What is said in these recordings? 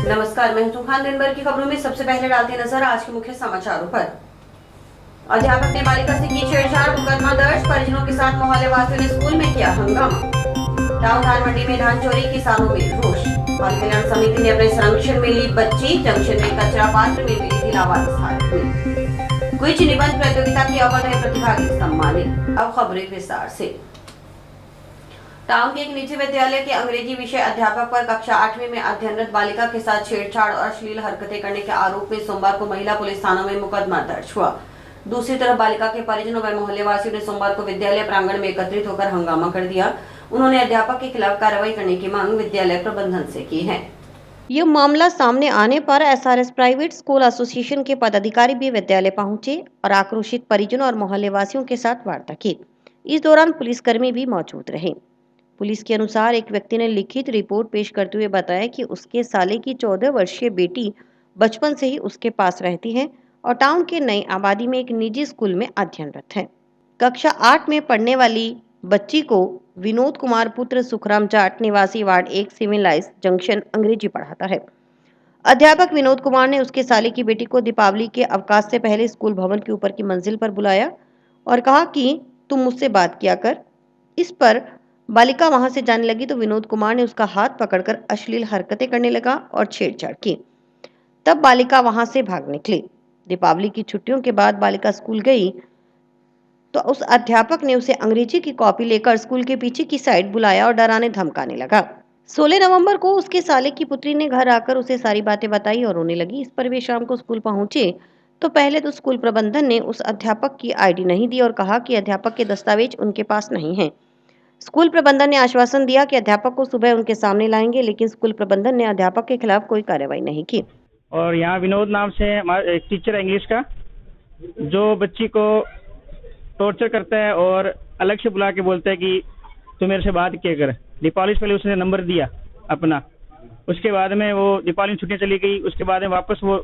नमस्कार, मैं हूं खान। दिन भर की खबरों में सबसे पहले डालते नजर आज के मुख्य समाचारों पर। अध्यापक ने बालिका से की छेड़छाड़, मुकदमा दर्ज। परिजनों के साथ मोहल्ले वासियों ने स्कूल में किया हंगामा। टाउन धान मंडी में धान चोरी, किसानों में रोष। बाल कल्याण समिति ने अपने संरक्षण में ली बच्ची। जंक्शन में कचरा पात्र में मिली थी लावारिस हालत में। क्विज निबंध प्रतियोगिता के अव्वल रहे प्रतिभागी सम्मानित। अब खबरें विस्तार से। टाउन के एक निजी विद्यालय के अंग्रेजी विषय अध्यापक पर कक्षा 8वीं में अध्ययनरत बालिका के साथ छेड़छाड़ और अश्लील हरकतें करने के आरोप में सोमवार को महिला पुलिस थाना में मुकदमा दर्ज हुआ। दूसरी तरफ बालिका के परिजनों व मोहल्ले वासियों ने सोमवार को विद्यालय प्रांगण में एकत्रित होकर हंगामा कर दिया। उन्होंने अध्यापक के खिलाफ कार्रवाई करने की मांग विद्यालय प्रबंधन से की है। यह मामला सामने आने पर एसआरएस प्राइवेट स्कूल एसोसिएशन के पदाधिकारी भी विद्यालय पहुंचे और आक्रोशित परिजनों और मोहल्ले वासियों के साथ वार्ता की। इस दौरान पुलिसकर्मी भी मौजूद रहे। पुलिस के अनुसार एक व्यक्ति ने लिखित रिपोर्ट पेश करते हुए बताया कि उसके साले की 14 वर्षीय बेटी बचपन से ही उसके पास रहती है और टाउन के नई आबादी में एक निजी स्कूल में अध्ययनरत है। कक्षा 8 में पढ़ने वाली बच्ची को विनोद कुमार पुत्र सुखराम जाट निवासी वार्ड 1 सिविल लाइंस जंक्शन अंग्रेजी पढ़ाता है। अध्यापक विनोद कुमार ने उसके साले की बेटी को दीपावली के अवकाश से पहले स्कूल भवन के ऊपर की मंजिल पर बुलाया और कहा कि तुम मुझसे बात किया कर। इस पर बालिका वहां से जाने लगी तो विनोद कुमार ने उसका हाथ पकड़कर अश्लील हरकतें करने लगा और छेड़छाड़ की। तब बालिका वहां से भाग निकली। दीपावली की छुट्टियों के बाद बालिका स्कूल गई तो उस अध्यापक ने उसे अंग्रेजी की कॉपी लेकर स्कूल के पीछे की साइड बुलाया और डराने धमकाने लगा। 16 नवंबर को उसके साले की पुत्री ने घर आकर उसे सारी बातें बताई और रोने लगी। इस पर वे शाम को स्कूल पहुंचे तो पहले तो स्कूल प्रबंधन ने उस अध्यापक की आईडी नहीं दी और कहा कि अध्यापक के दस्तावेज उनके पास नहीं है। स्कूल प्रबंधन ने आश्वासन दिया कि अध्यापक को सुबह उनके सामने लाएंगे, लेकिन स्कूल प्रबंधन ने अध्यापक के खिलाफ कोई कार्रवाई नहीं की। और यहाँ विनोद नाम से एक टीचर है इंग्लिश का, जो बच्ची को टॉर्चर करता है और अलग से बुला के बोलता है कि तू मेरे से बात किया कर। दीपावली से पहले उसने नंबर दिया अपना। उसके बाद में वो दीपावली में छुट्टियाँ चली गई। उसके बाद में वापस वो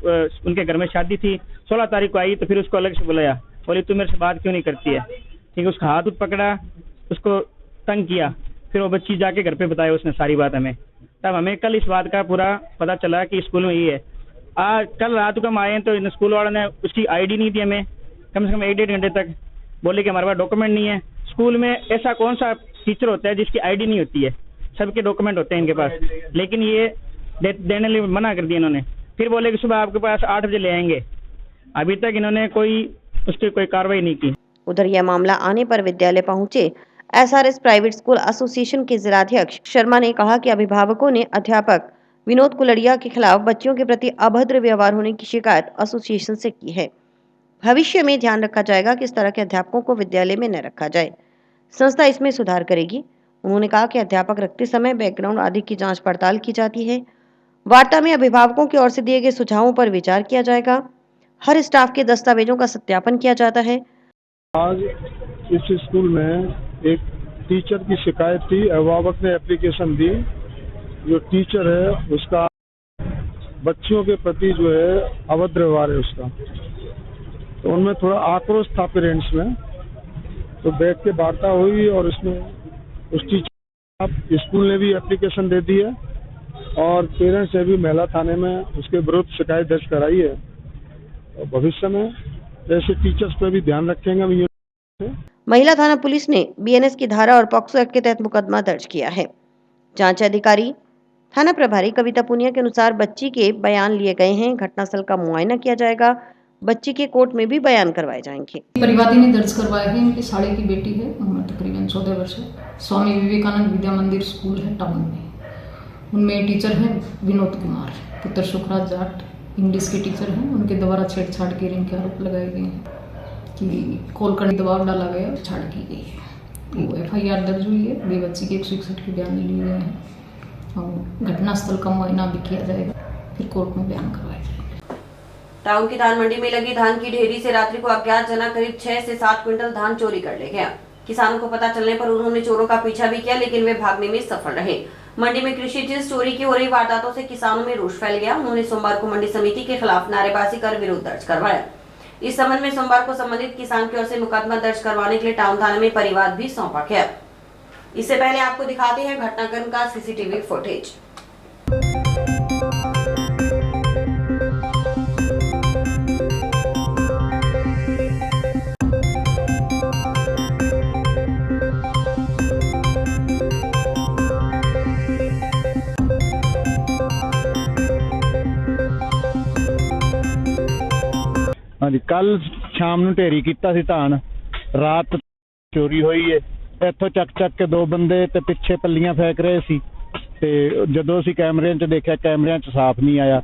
उनके घर में शादी थी, 16 तारीख को आई तो फिर उसको अलग से बुलाया, बोली तू मेरे से बात क्यों नहीं करती है। ठीक है, उसका हाथ पकड़ा, उसको तंग किया। फिर वो बच्ची जाके घर पे बताया उसने सारी बात हमें। तब हमें कल इस बात का पूरा पता चला कि स्कूल में ये है। आज कल रात को हम आए तो इन स्कूल वालों ने उसकी आईडी नहीं दी हमें, कम से कम 1-1.5 घंटे तक। बोले कि हमारे पास डॉक्यूमेंट नहीं है। स्कूल में ऐसा कौन सा टीचर होता है जिसकी आईडी नहीं होती है? सबके डॉक्यूमेंट होते हैं इनके पास, लेकिन ये देने लिए मना कर दिया इन्होंने। फिर बोले कि सुबह आपके पास 8 बजे ले आएंगे। अभी तक इन्होंने उसकी कोई कार्रवाई नहीं की। उधर यह मामला आने पर विद्यालय पहुंचे एसआरएस प्राइवेट स्कूल एसोसिएशन के जिलाध्यक्ष शर्मा ने कहा कि अभिभावकों ने अध्यापक विनोद कुलड़िया के खिलाफ बच्चियों के प्रति अभद्र व्यवहार होने की शिकायत एसोसिएशन से की है। भविष्य में ध्यान रखा जाएगा कि इस तरह के अध्यापकों को विद्यालय में न रखा जाए। संस्था इसमें सुधार करेगी। उन्होंने कहा कि अध्यापक रखते समय बैकग्राउंड आदि की जांच पड़ताल की जाती है। वार्ता में अभिभावकों की ओर से दिए गए सुझावों पर विचार किया जाएगा। हर स्टाफ के दस्तावेजों का सत्यापन किया जाता है। आज इस स्कूल में एक टीचर की शिकायत थी। अभिभावक ने एप्लीकेशन दी। जो टीचर है उसका बच्चियों के प्रति जो है अभद्र व्यवहार है उसका, तो उनमें थोड़ा आक्रोश था पेरेंट्स में। तो बैठ के वार्ता हुई और उसमें उस टीचर स्कूल ने भी एप्लीकेशन दे दी है और पेरेंट्स ने भी महिला थाने में उसके विरुद्ध शिकायत दर्ज कराई है। और भविष्य में ऐसे टीचर्स पर भी ध्यान रखेंगे। महिला थाना पुलिस ने बीएनएस की धारा और पॉक्सो एक्ट के तहत मुकदमा दर्ज किया है। जांच अधिकारी थाना प्रभारी कविता पुनिया के अनुसार बच्ची के बयान लिए गए हैं। घटनास्थल का मुआयना किया जाएगा। बच्ची के कोर्ट में भी बयान करवाए जाएंगे। परिवादी ने दर्ज करवाया है। इनकी साले की बेटी है, उम्र तकरीबन 14 वर्ष है। स्वामी विवेकानंद विद्या मंदिर स्कूल है टाउन में। उनमें टीचर है विनोद कुमार पुत्र सुखराज जाट, इंग्लिश के टीचर हैं। उनके द्वारा छेड़छाड़ के इनके आरोप लगाए गए हैं कि कॉल करने दबाव डाला गया और छाड़ की गई है। वो FIR दर्ज हुई है। वे बच्ची के 161 के बयान लिए गए हैं और घटनास्थल का मुआयना भी किया जाएगा, फिर कोर्ट में बयान करवाया जाएगा। टाउन की धान मंडी में लगी धान की ढेरी से रात्रि को अज्ञात जना करीब 6 से 7 क्विंटल धान चोरी कर ले गया। किसानों को पता चलने पर उन्होंने चोरों का पीछा भी किया, लेकिन वे भागने में सफल रहे। मंडी में कृषि चीज चोरी की हो रही वारदातों से किसानों में रोष फैल गया। उन्होंने सोमवार को मंडी समिति के खिलाफ नारेबाजी कर विरोध दर्ज करवाया। इस संबंध में सोमवार को संबंधित किसान की ओर से मुकदमा दर्ज करवाने के लिए टाउन थाने में परिवाद भी सौंपा गया। इससे पहले आपको दिखाते हैं घटनाक्रम का CCTV फुटेज। ਹਾਂਜੀ ਕੱਲ ਸ਼ਾਮ ਨੂੰ ਢੇਰੀ ਕੀਤਾ ਸੀ ਧਾਨ, ਰਾਤ ਚੋਰੀ ਹੋਈ ਹੈ। ਇੱਥੋਂ ਚੱਕ ਕੇ ਦੋ ਬੰਦੇ ਤੇ ਪਿੱਛੇ ਪੱਲੀਆਂ ਫੇਕ ਰਹੇ ਸੀ ਤੇ ਜਦੋਂ ਅਸੀਂ ਕੈਮਰਿਆਂ 'ਚ ਦੇਖਿਆ, ਕੈਮਰਿਆਂ 'ਚ ਸਾਫ਼ ਨਹੀਂ ਆਇਆ।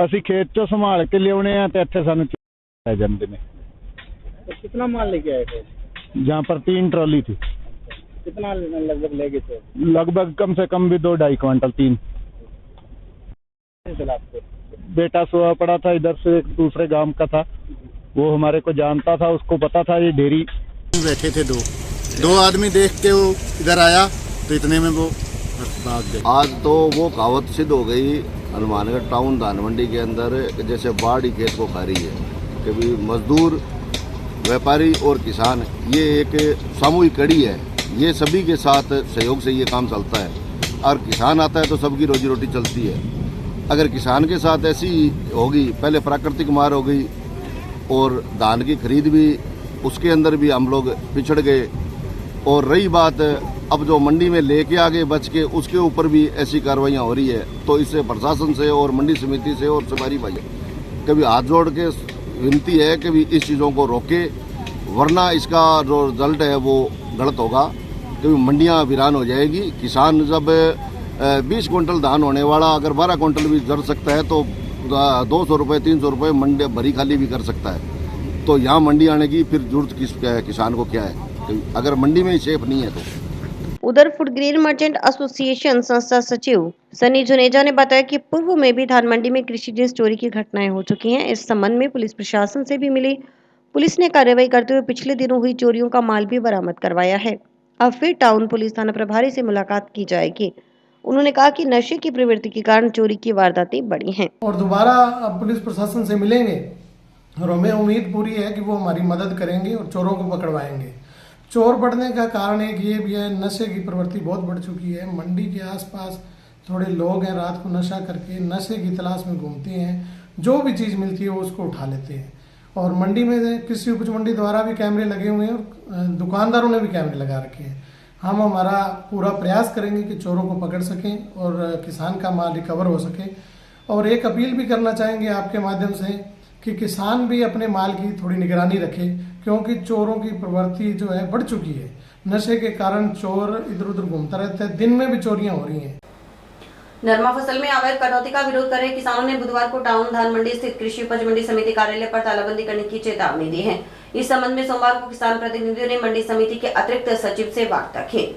ਅਸੀਂ ਖੇਤ 'ਚੋਂ ਸੰਭਾਲ ਕੇ ਲਿਆਉਣੇ ਆ ਤੇ ਇੱਥੇ ਸਾਨੂੰ ਲੈ ਜਾਂਦੇ ਨੇ। कितना माल लेके आए थे? जहाँ पर 3 ट्रॉली थी। कितना लगभग ले गए थे? लगभग कम से कम भी 2-2.5 क्विंटल 3। बेटा सोया पड़ा था इधर से, एक दूसरे गांव का था, वो हमारे को जानता था, उसको पता था ये डेयरी। बैठे थे दो आदमी देख के वो इधर आया तो इतने में वो भाग गए। आज तो वो कहावत सिद्ध हो गई हनुमानगढ़ टाउन धान मंडी के अंदर, जैसे बाढ़ ही खेत को खा रही है। कभी मजदूर, व्यापारी और किसान, ये एक सामूहिक कड़ी है। ये सभी के साथ सहयोग से ये काम चलता है और किसान आता है तो सबकी रोजी रोटी चलती है। अगर किसान के साथ ऐसी होगी, पहले प्राकृतिक मार हो गई और धान की खरीद भी, उसके अंदर भी हम लोग पिछड़ गए। और रही बात अब जो मंडी में लेके आगे बच के, उसके ऊपर भी ऐसी कार्रवाइयाँ हो रही है। तो इससे प्रशासन से और मंडी समिति से और व्यापारी भाई कभी हाथ जोड़ के विनती है कि भी इस चीज़ों को रोके, वरना इसका जो रिजल्ट है वो गलत होगा। कभी मंडियाँ वीरान हो जाएगी। किसान जब 20 क्विंटल धान होने वाला अगर 12 क्विंटल भी जड़ सकता है तो 200 रुपये 300 रुपये मंडी भरी खाली भी कर सकता है। तो यहाँ मंडी आने की फिर जरूरत किसान को क्या है, अगर मंडी में ही सेफ नहीं है तो। उधर फूड ग्रेन मर्चेंट एसोसिएशन संस्था सचिव सनी जुनेजा ने बताया कि पूर्व में भी धान मंडी में कृषि जिन्स चोरी की घटनाएं हो चुकी हैं। इस संबंध में पुलिस प्रशासन से भी मिली। पुलिस ने कार्रवाई करते हुए पिछले दिनों हुई चोरियों का माल भी बरामद करवाया है। अब फिर टाउन पुलिस थाना प्रभारी से मुलाकात की जाएगी। उन्होंने कहा कि नशे की प्रवृत्ति के कारण चोरी की वारदातें बढ़ी हैं और दोबारा अब पुलिस प्रशासन से मिलेंगे और हमें उम्मीद पूरी है कि वो हमारी मदद करेंगे और चोरों को पकड़वाएंगे। चोर बढ़ने का कारण एक ये भी है, नशे की प्रवृत्ति बहुत बढ़ चुकी है। मंडी के आसपास थोड़े लोग हैं, रात को नशा करके नशे की तलाश में घूमते हैं, जो भी चीज़ मिलती है वो उसको उठा लेते हैं। और मंडी में कृषि उपज मंडी द्वारा भी कैमरे लगे हुए हैं और दुकानदारों ने भी कैमरे लगा रखे हैं। हम हमारा पूरा प्रयास करेंगे कि चोरों को पकड़ सकें और किसान का माल रिकवर हो सके। और एक अपील भी करना चाहेंगे आपके माध्यम से कि किसान भी अपने माल की थोड़ी निगरानी रखे, क्योंकि चोरों की प्रवृत्ति जो है बढ़ चुकी है। नशे के कारण चोर इधर उधर घूमता रहता है, दिन में भी चोरियां हो रही हैं। नरमा फसल में अवैध कटौती का विरोध कर रहे किसानों ने बुधवार को टाउन धान मंडी स्थित कृषि उपज मंडी समिति कार्यालय पर तालाबंदी करने की चेतावनी दी है। इस संबंध में सोमवार को किसान प्रतिनिधियों ने मंडी समिति के अतिरिक्त सचिव से वार्ता की।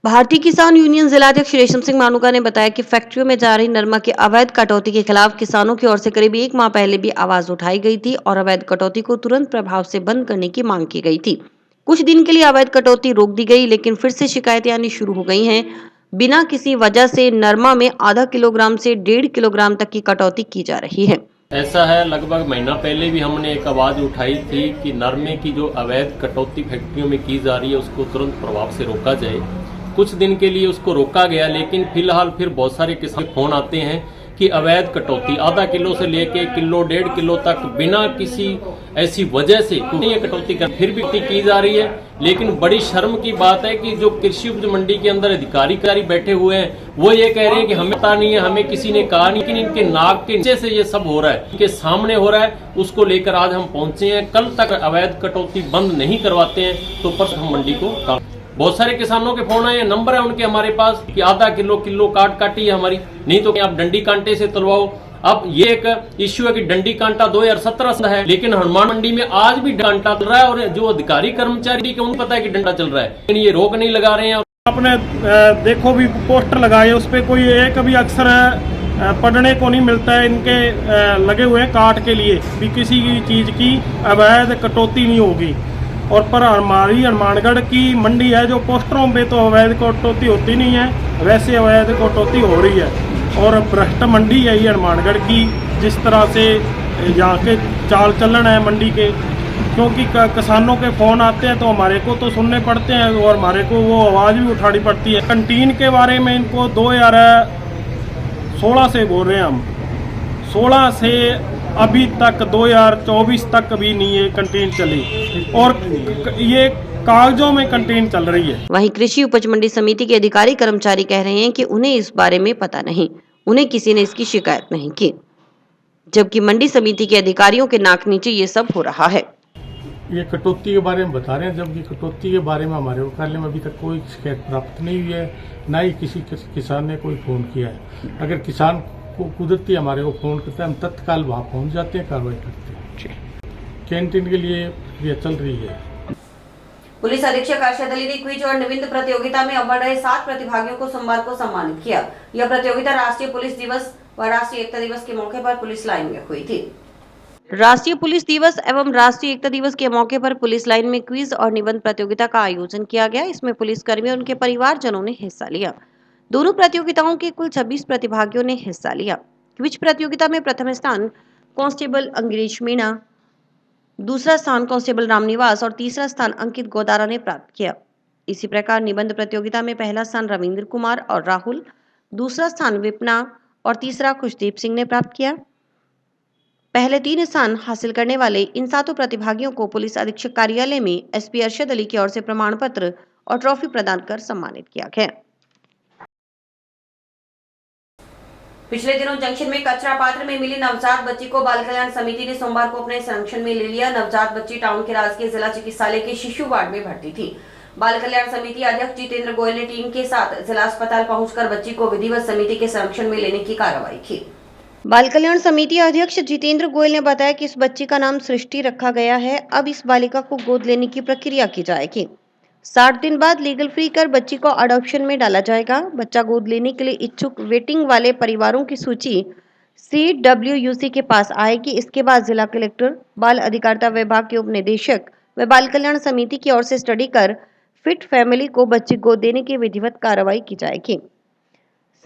भारतीय किसान यूनियन जिलाध्यक्ष रेशम सिंह मानुका ने बताया कि फैक्ट्रियों में जा रही नरमा की अवैध कटौती के खिलाफ किसानों की ओर से करीब 1 माह पहले भी आवाज उठाई गई थी और अवैध कटौती को तुरंत प्रभाव से बंद करने की मांग की गई थी। कुछ दिन के लिए अवैध कटौती रोक दी गई, लेकिन फिर से शिकायतें आनी शुरू हो गई हैं। बिना किसी वजह से नरमा में आधा किलोग्राम से 1.5 किलोग्राम तक की कटौती की जा रही है। ऐसा है, लगभग महीना पहले भी हमने एक आवाज उठाई थी कि नरमे की जो अवैध कटौती फैक्ट्रियों में की जा रही है उसको तुरंत प्रभाव से रोका जाए। कुछ दिन के लिए उसको रोका गया, लेकिन फिलहाल फिर बहुत सारे किसान फोन आते हैं कि अवैध कटौती आधा किलो से लेके किलो 1.5 किलो तक बिना किसी ऐसी वजह से ये कटौती कर फिर भी की जा रही है। लेकिन बड़ी शर्म की बात है कि जो कृषि उपज मंडी के अंदर अधिकारी बैठे हुए हैं वो ये कह रहे हैं कि हमें पता नहीं है, हमें किसी ने कहा नहीं, लेकिन इनके नाक के नीचे से ये सब हो रहा है, इनके सामने हो रहा है। उसको लेकर आज हम पहुंचे हैं। कल तक अवैध कटौती बंद नहीं करवाते हैं तो परसों हम मंडी को बहुत सारे किसानों के फोन आए, नंबर है उनके हमारे पास कि आधा किलो काटी है हमारी, नहीं तो आप डंडी कांटे से तुलवाओ। अब ये एक इश्यू है कि डंडी कांटा 2017 से है, लेकिन हनुमान मंडी में आज भी डंडा चल रहा है और जो अधिकारी कर्मचारी के उनको पता है कि डंडा चल रहा है, लेकिन ये रोक नहीं लगा रहे हैं। आपने देखो भी पोस्टर लगाए, उस पर कोई एक भी अक्षर पढ़ने को नहीं मिलता है। इनके लगे हुए हैं काट के लिए भी किसी की चीज की अवैध कटौती नहीं होगी। और पर हमारी हनुमानगढ़ की मंडी है जो पोस्टरों पे तो अवैध कटौती होती नहीं है, वैसे अवैध कटौती हो रही है। और भ्रष्ट मंडी है ये हनुमानगढ़ की, जिस तरह से यहाँ के चाल चलन है मंडी के, क्योंकि किसानों के फ़ोन आते हैं तो हमारे को तो सुनने पड़ते हैं और हमारे को वो आवाज़ भी उठानी पड़ती है। कंटीन के बारे में इनको 2016 से बोल रहे हैं हम, 16 से अभी तक 2024 तक भी नहीं है कंटीन चली और ये कागजों में कंटीन चल रही है। वहीं कृषि उपज मंडी समिति के अधिकारी कर्मचारी कह रहे हैं कि उन्हें इस बारे में पता नहीं, उन्हें किसी ने इसकी शिकायत नहीं की। जबकि मंडी समिति के अधिकारियों के नाक नीचे ये सब हो रहा है। ये कटौती के बारे में बता रहे हैं, जबकि कटौती के बारे में हमारे कार्यालय में अभी तक कोई शिकायत प्राप्त नहीं हुई है, ना ही किसी किसान ने कोई फ़ोन किया है। अगर किसान को कुदरती हमारे को फ़ोन करता है, हम तत्काल वहाँ पहुँच जाते हैं, कार्रवाई करते हैं। कैंटीन के लिए प्रक्रिया चल रही है। पुलिस अधीक्षक अर्शद अली ने क्विज और निबंध प्रतियोगिता में अव्वल रहे 7 प्रतिभागियों को सोमवार को सम्मानित किया। यह प्रतियोगिता राष्ट्रीय पुलिस दिवस व राष्ट्रीय एकता दिवस के मौके पर पुलिस लाइन में हुई थी। राष्ट्रीय पुलिस दिवस एवं राष्ट्रीय एकता दिवस के मौके पर पुलिस लाइन में क्विज और निबंध प्रतियोगिता का आयोजन किया गया। इसमें पुलिसकर्मी और उनके परिवारजनों ने हिस्सा लिया। दोनों प्रतियोगिताओं के कुल 26 प्रतिभागियों ने हिस्सा लिया। क्विज प्रतियोगिता में प्रथम स्थान कांस्टेबल अंग्रेज मीणा, दूसरा स्थान कांस्टेबल रामनिवास और तीसरा स्थान अंकित गोदारा ने प्राप्त किया। इसी प्रकार निबंध प्रतियोगिता में पहला स्थान रविंद्र कुमार और राहुल, दूसरा स्थान विपना और तीसरा खुशदीप सिंह ने प्राप्त किया। पहले 3 स्थान हासिल करने वाले इन 7 प्रतिभागियों को पुलिस अधीक्षक कार्यालय में एसपी अरशद अली की ओर से प्रमाण पत्र और ट्रॉफी प्रदान कर सम्मानित किया गया। पिछले दिनों जंक्शन में कचरा पात्र में मिली नवजात बच्ची को बाल कल्याण समिति ने सोमवार को अपने संरक्षण में ले लिया। नवजात बच्ची टाउन के राजकीय जिला चिकित्सालय के शिशु वार्ड में भर्ती थी। बाल कल्याण समिति अध्यक्ष जितेंद्र गोयल ने टीम के साथ जिला अस्पताल पहुंचकर बच्ची को विधिवत समिति के संरक्षण में लेने की कार्रवाई की। बाल कल्याण समिति अध्यक्ष जितेंद्र गोयल ने बताया कि इस बच्ची का नाम सृष्टि रखा गया है। अब इस बालिका को गोद लेने की प्रक्रिया की जाएगी। 60 दिन बाद लीगल फ्री कर बच्ची को अडॉप्शन में डाला जाएगा। बच्चा गोद लेने के लिए इच्छुक वेटिंग वाले परिवारों की सूची CWUC के पास आएगी। इसके बाद जिला कलेक्टर, बाल अधिकारिता विभाग के उप निदेशक व बाल कल्याण समिति की ओर से स्टडी कर फिट फैमिली को बच्ची गोद देने की विधिवत कार्रवाई की जाएगी।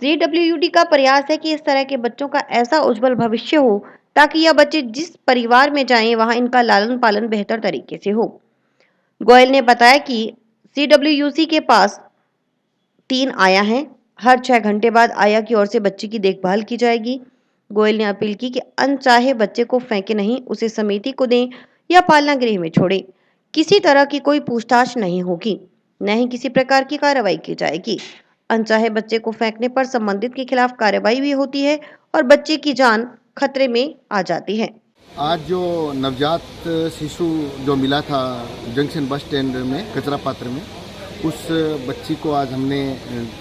CWUD का प्रयास है कि इस तरह के बच्चों का ऐसा उज्जवल भविष्य हो ताकि यह बच्चे जिस परिवार में जाएं वहां इनका लालन पालन बेहतर तरीके से हो। गोयल ने बताया कि CWUC के पास 3 आया हैं। हर 6 घंटे बाद आया की ओर से बच्ची की देखभाल की जाएगी। गोयल ने अपील की कि अनचाहे बच्चे को फेंके नहीं, उसे समिति को दें या पालना गृह में छोड़ें। किसी तरह की कोई पूछताछ नहीं होगी, न ही किसी प्रकार की कार्रवाई की जाएगी। अनचाहे बच्चे को फेंकने पर संबंधित के खिलाफ कार्रवाई भी होती है और बच्चे की जान खतरे में आ जाती है। आज जो नवजात शिशु जो मिला था जंक्शन बस स्टैंड में कचरा पात्र में, उस बच्ची को आज हमने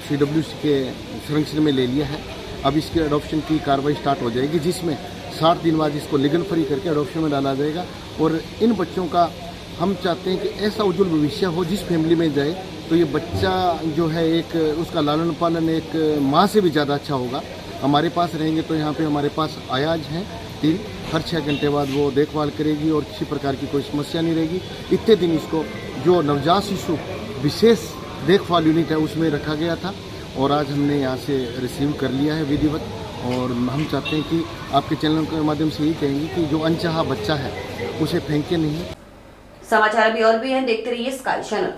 CWC के संरक्षण में ले लिया है। अब इसके अडॉप्शन की कार्रवाई स्टार्ट हो जाएगी, जिसमें 60 दिन बाद इसको लीगल फ्री करके अडॉप्शन में डाला जाएगा। और इन बच्चों का हम चाहते हैं कि ऐसा उज्जवल भविष्य हो जिस फैमिली में जाए तो ये बच्चा जो है एक उसका लालन पालन एक माँ से भी ज़्यादा अच्छा होगा। हमारे पास रहेंगे तो यहाँ पे हमारे पास आयाज हैं 3, हर 6 घंटे बाद वो देखभाल करेगी और किसी प्रकार की कोई समस्या नहीं रहेगी। इतने दिन इसको जो नवजात शिशु विशेष देखभाल यूनिट है उसमें रखा गया था और आज हमने यहाँ से रिसीव कर लिया है विधिवत। और हम चाहते हैं कि आपके चैनल के माध्यम से यही कहेंगे कि जो अनचाहा बच्चा है उसे फेंके नहीं। समाचार अभी और भी हैं, देखते रहिए स्काई चैनल।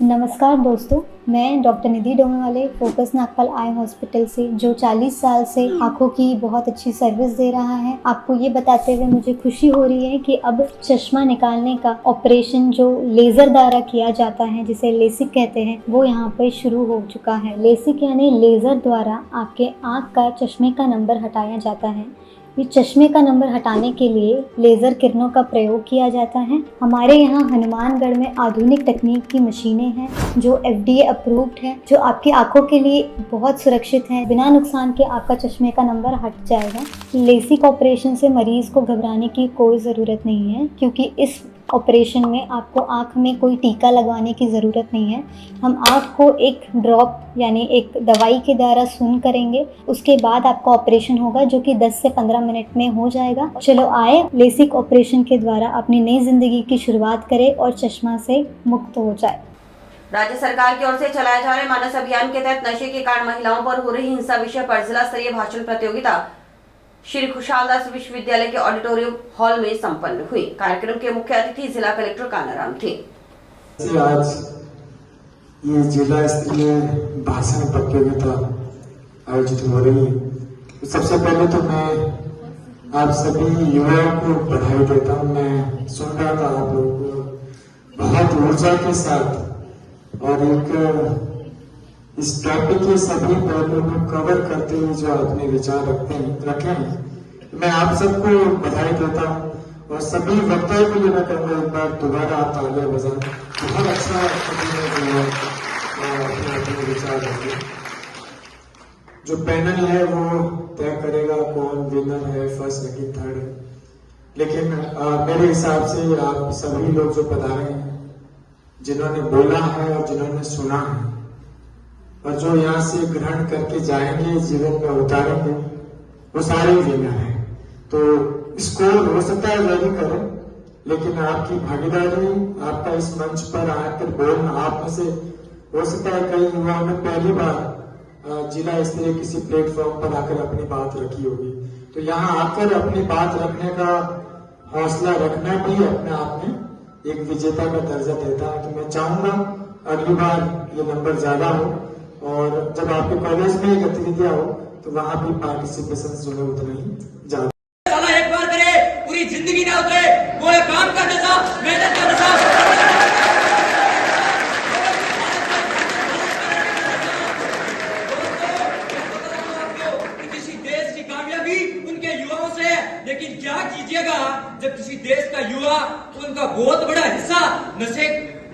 नमस्कार दोस्तों, मैं डॉक्टर निधि डोमेवाले फोकस नागपाल आई हॉस्पिटल से, जो 40 साल से आंखों की बहुत अच्छी सर्विस दे रहा है। आपको ये बताते हुए मुझे खुशी हो रही है कि अब चश्मा निकालने का ऑपरेशन जो लेज़र द्वारा किया जाता है, जिसे लेसिक कहते हैं, वो यहाँ पर शुरू हो चुका है। लेसिक यानी लेज़र द्वारा आपके आँख का चश्मे का नंबर हटाया जाता है। ये चश्मे का नंबर हटाने के लिए लेज़र किरणों का प्रयोग किया जाता है। हमारे यहाँ हनुमानगढ़ में आधुनिक तकनीक की मशीनें हैं जो FDA अप्रूव्ड है, जो आपकी आंखों के लिए बहुत सुरक्षित है। बिना नुकसान के आपका चश्मे का नंबर हट जाएगा। लेसिक ऑपरेशन से मरीज़ को घबराने की कोई ज़रूरत नहीं है, क्योंकि इस ऑपरेशन में आपको आँख में कोई टीका लगवाने की ज़रूरत नहीं है। हम आँख को एक ड्रॉप यानी एक दवाई के द्वारा सून करेंगे, उसके बाद आपका ऑपरेशन होगा जो कि 10 से 15 मिनट में हो जाएगा। चलो आए लेसिक ऑपरेशन के द्वारा अपनी नई ज़िंदगी की शुरुआत करें और चश्मा से मुक्त हो जाए। राज्य सरकार की ओर से चलाए जा रहे मानस अभियान के तहत नशे के कारण महिलाओं पर हो रही हिंसा विषय पर जिला स्तरीय भाषण प्रतियोगिता श्री खुशहालदास विश्वविद्यालय के ऑडिटोरियम हॉल में संपन्न हुई। कार्यक्रम के मुख्य अतिथि जिला कलेक्टर कानाराम थे। आज ये जिला स्तरीय भाषण प्रतियोगिता आयोजित हो रही है। सबसे पहले तो मैं आप सभी युवाओं को बधाई देता हूँ। मैं सुन रहा था आप लोगों को बहुत ऊर्जा के साथ और एक इस टॉपिक के सभी पहलुओं को कवर करते हुए जो अपने विचार रखे हैं, मैं आप सबको बधाई देता हूँ और सभी वक्ताओं को ये मैं कहूँगा एक बार दोबारा आप तालियां बजाएं। बहुत अच्छा अपने विचार रखिए। जो पैनल है वो तय करेगा कौन विनर है, फर्स्ट सेकंड थर्ड। लेकिन मेरे हिसाब से आप सभी लोग जो पधारे हैं, जिन्होंने बोला है और जिन्होंने सुना है और जो यहाँ से ग्रहण करके जाएंगे, जीवन में उतारेंगे, वो सारे विनर हैं। तो स्कोर हो सकता है वही करें, लेकिन आपकी भागीदारी, आपका इस मंच पर आकर बोलना, आप में से हो सकता है कई युवाओं ने पहली बार जिला स्तरीय किसी प्लेटफॉर्म पर आकर अपनी बात रखी होगी। तो यहाँ आकर अपनी बात रखने का हौसला रखना भी अपने आप में एक विजेता का दर्जा देता है। तो मैं चाहूंगा अगली बार ये नंबर ज्यादा हो और जब आपके कॉलेज में गतिविधियां हो तो वहां भी पार्टिसिपेशन जो है उतना ही ज्यादा। एक बार करे, पूरी जिंदगी ना उतरे, वो एक काम का नशा, मेहनत का नशा। किसी देश की कामयाबी उनके युवाओं से है, लेकिन क्या कीजिएगा जब किसी देश का युवा, उनका बहुत बड़ा हिस्सा नशे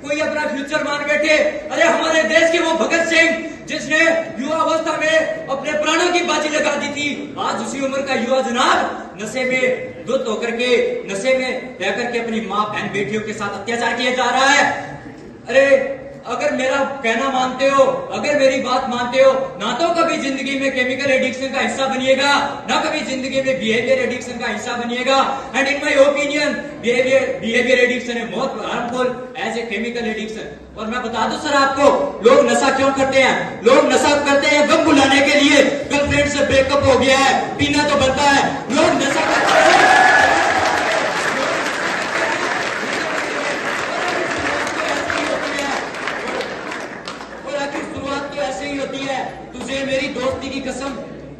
कोई अपना फ्यूचर मान बैठे। अरे हमारे देश के वो भगत सिंह जिसने युवा अवस्था में अपने प्राणों की बाजी लगा दी थी, आज उसी उम्र का युवा जनाब नशे में धुत होकर के, नशे में रह करके अपनी माँ बहन बेटियों के साथ अत्याचार किया जा रहा है। अरे अगर मेरा कहना मानते हो, अगर मेरी बात मानते हो, ना तो कभी जिंदगी में केमिकल एडिक्शन का हिस्सा बनिएगा, ना कभी जिंदगी में बिहेवियर एडिक्शन का हिस्सा बनिएगा। And in my opinion behaviour addiction है बहुत harmful as a chemical addiction. और मैं बता दूं सर आपको, लोग नशा क्यों करते हैं? लोग नशा करते हैं गम भुलाने के लिए। गर्लफ्रेंड से ब्रेकअप हो गया है, पीना तो बनता है, लोग नशा करते हैं। तुझे मेरी दोस्ती की कसम,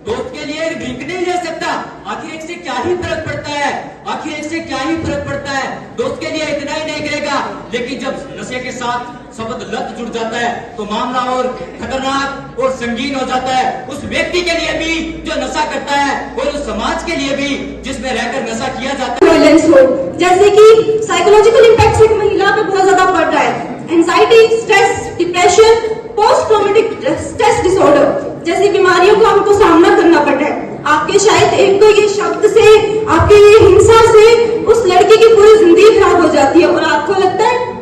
दोस्त के लिए एक ड्रिंक नहीं ले सकता। आखिर इससे क्या ही फर्क पड़ता है? आखिर इससे क्या ही फर्क पड़ता है? दोस्त के लिए इतना ही नहीं करेगा, लेकिन जब नशे के साथ शब्द लत जुड़ जाता है तो मामला और खतरनाक और संगीन हो जाता है। उस व्यक्ति के लिए भी जो नशा करता है और उस समाज के लिए भी जिसमें रहकर नशा किया जाता है। जैसे कि साइकोलॉजिकल इम्पैक्ट एक महिला पे बहुत ज्यादा पड़ रहा है। Anxiety, stress, depression, post traumatic stress disorder जैसी बीमारियों का हमको सामना करना पड़ रहा है। आपके शायद एक तो ये शब्द से, आपके ये हिंसा से उस लड़की की पूरी जिंदगी खराब हो जाती है और आपको लगता है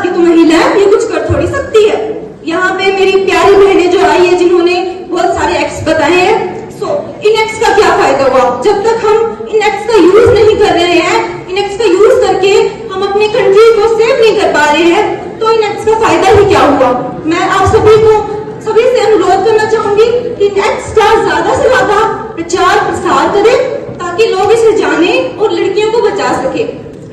ये तो महिला है, ये कुछ कर थोड़ी सकती है। यहाँ पे मेरी प्यारी बहनें जो आई है जिन्होंने बहुत सारे एक्ट्स बताए हैं, इन एक्ट्स का क्या फायदा हुआ? जब तक हम इन एक्ट्स का यूज नहीं कर रहे हैं, इन एक्ट्स का यूज करके हम अपनी कंट्री को सेव नहीं कर पा रहे हैं, तो इन एक्ट्स का फायदा ही क्या हुआ? मैं आप सभी से अनुरोध करना चाहूंगी कि इन एक्ट्स का ज्यादा से ज्यादा प्रचार प्रसार करें ताकि लोग इसे जाने और लड़कियों को बचा सके।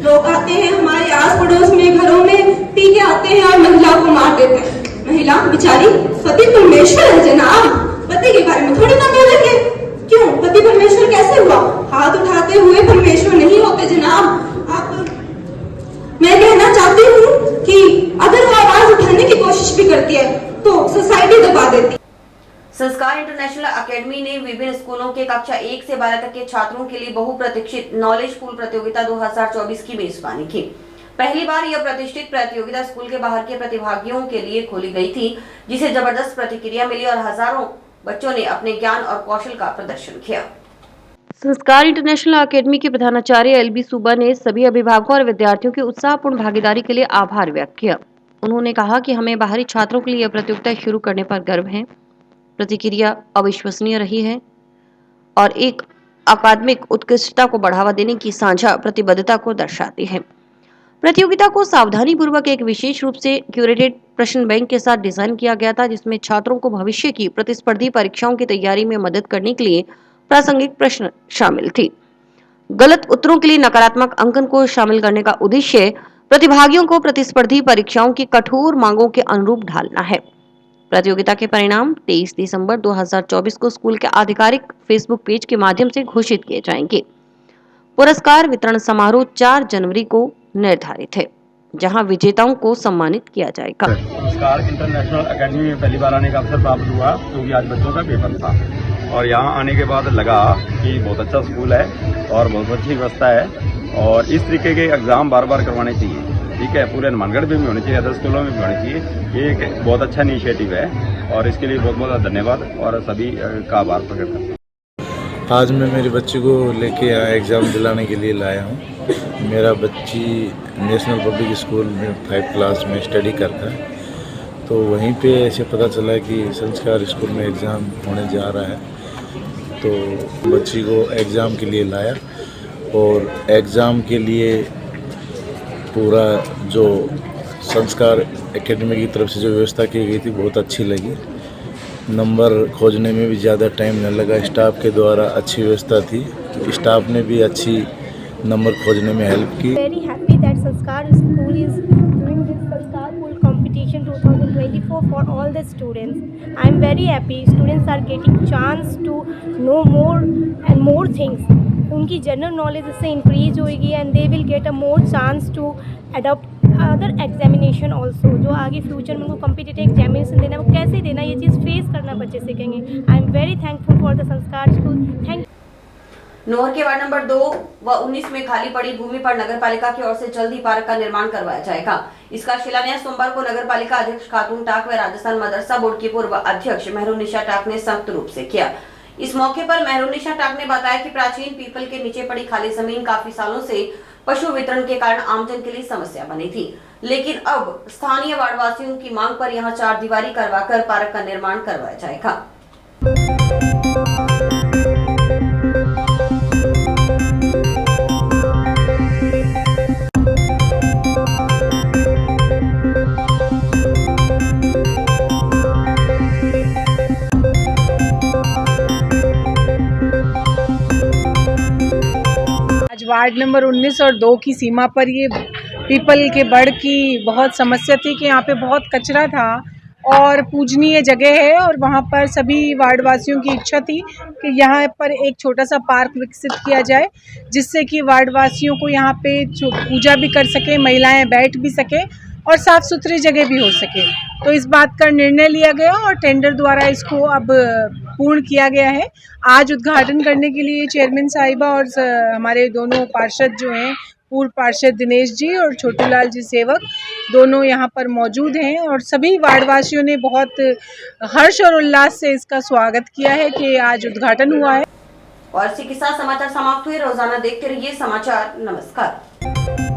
लोग आते हैं हमारे आस पड़ोस में, घरों में पी के आते हैं और महिला को मार देते हैं। महिला बेचारी पति परमेश्वर है जनाब, पति के बारे में थोड़ी ना बोलेंगे। क्यों? पति परमेश्वर कैसे हुआ? हाथ उठाते हुए परमेश्वर नहीं होते जनाब। आप, मैं कहना चाहती हूँ कि अगर वो आवाज उठाने की कोशिश भी करती है तो सोसाइटी दबा देती। संस्कार इंटरनेशनल एकेडमी ने विभिन्न स्कूलों के कक्षा 1 से 12 तक के छात्रों के लिए बहुप्रतीक्षित नॉलेज पूल प्रतियोगिता 2024 की मेजबानी की। पहली बार यह प्रतिष्ठित प्रतियोगिता स्कूल के बाहर के प्रतिभागियों के लिए खोली गई थी, जिसे जबरदस्त प्रतिक्रिया मिली और हजारों बच्चों ने अपने ज्ञान और कौशल का प्रदर्शन किया। संस्कार इंटरनेशनल एकेडमी के प्रधानाचार्य एलबी सुबा ने सभी अभिभावकों और विद्यार्थियों की उत्साहपूर्ण भागीदारी के लिए आभार व्यक्त किया। उन्होंने कहा कि हमें बाहरी छात्रों के लिए यह प्रतियोगिता शुरू करने पर गर्व है। प्रतिक्रिया अविश्वसनीय रही है और एक अकादमिक उत्कृष्टता को बढ़ावा देने की साझा प्रतिबद्धता को दर्शाती है। प्रतियोगिता को सावधानी पूर्वक एक विशेष रूप से क्यूरेटेड प्रश्न बैंक के साथ डिजाइन किया गया था, जिसमें छात्रों को भविष्य की प्रतिस्पर्धी परीक्षाओं की तैयारी में मदद करने के लिए प्रासंगिक प्रश्न शामिल थे। गलत उत्तरों के लिए नकारात्मक अंकन को शामिल करने का उद्देश्य प्रतिभागियों को प्रतिस्पर्धी परीक्षाओं की कठोर मांगों के अनुरूप ढालना है। प्रतियोगिता के परिणाम 23 दिसंबर 2024 को स्कूल के आधिकारिक फेसबुक पेज के माध्यम से घोषित किए जाएंगे। पुरस्कार वितरण समारोह 4 जनवरी को निर्धारित है, जहां विजेताओं को सम्मानित किया जाएगा। संस्कार इंटरनेशनल एकेडमी में पहली बार आने का अवसर प्राप्त हुआ क्योंकि आज बच्चों का पेपर था। और यहाँ आने के बाद लगा कि बहुत अच्छा स्कूल है और बहुत अच्छी व्यवस्था है और इस तरीके के एग्ज़ाम बार बार करवाने चाहिए। ठीक है, पूरे हनुमानगढ़ में भी होने चाहिए, अदर स्कूलों में भी होने चाहिए। ये एक बहुत अच्छा इनिशिएटिव है और इसके लिए बहुत बहुत धन्यवाद और सभी का आभार प्रकट करता हूँ। आज मैं मेरी बच्ची को लेके यहाँ एग्ज़ाम दिलाने के लिए लाया हूँ। मेरा बच्ची नेशनल पब्लिक स्कूल में 5 क्लास में स्टडी करता है, तो वहीं पे ऐसे पता चला कि संस्कार स्कूल में एग्ज़ाम होने जा रहा है, तो बच्ची को एग्ज़ाम के लिए लाया और एग्ज़ाम के लिए पूरा जो संस्कार एकेडमी की तरफ से जो व्यवस्था की गई थी बहुत अच्छी लगी। नंबर खोजने में भी ज़्यादा टाइम न लगा, स्टाफ के द्वारा अच्छी व्यवस्था थी, स्टाफ ने भी अच्छी नंबर खोजने में हेल्प की। Very happy that Sanskar school is doing this Sanskar Pool competition 2024 for all the students. I am very happy. Students are getting chance to know more and more things. उनकी general knowledge इससे increase होगी and they will get a more chance to adopt other examination also. जो आगे future में उनको competitive examination देना है वो कैसे देना, ये चीज़ फेस करना बच्चे सीखेंगे। I am very thankful for the संस्कार स्कूल। थैंक। नोहर के वार्ड नंबर 2 व 19 में खाली पड़ी भूमि पर नगरपालिका की ओर से जल्द ही पार्क का निर्माण करवाया जाएगा। इसका शिलान्यास सोमवार को नगरपालिका अध्यक्ष खातून टाक व राजस्थान मदरसा बोर्ड की पूर्व अध्यक्ष मेहरुन्निसा टाक ने संयुक्त रूप से किया। इस मौके पर मेहरुन्निसा टाक ने बताया कि प्राचीन पीपल के नीचे पड़ी खाली जमीन काफी सालों से पशु वितरण के कारण आमजन के लिए समस्या बनी थी, लेकिन अब स्थानीय वार्डवासियों की मांग पर यहां 4 दीवारी करवाकर पार्क का निर्माण करवाया जाएगा। वार्ड नंबर 19 और 2 की सीमा पर ये पीपल के बड़ की बहुत समस्या थी कि यहाँ पे बहुत कचरा था और पूजनीय जगह है और वहाँ पर सभी वार्डवासियों की इच्छा थी कि यहाँ पर एक छोटा सा पार्क विकसित किया जाए जिससे कि वार्डवासियों को यहाँ पे पूजा भी कर सके, महिलाएं बैठ भी सके और साफ़ सुथरी जगह भी हो सके। तो इस बात का निर्णय लिया गया और टेंडर द्वारा इसको अब पूर्ण किया गया है। आज उद्घाटन करने के लिए चेयरमैन साहिबा और हमारे दोनों पार्षद जो हैं, पूर्व पार्षद दिनेश जी और छोटूलाल जी सेवक, दोनों यहाँ पर मौजूद हैं और सभी वार्डवासियों ने बहुत हर्ष और उल्लास से इसका स्वागत किया है कि आज उद्घाटन हुआ है। और इसी के साथ समाचार समाप्त हुए। रोजाना देखते रहिए समाचार। नमस्कार।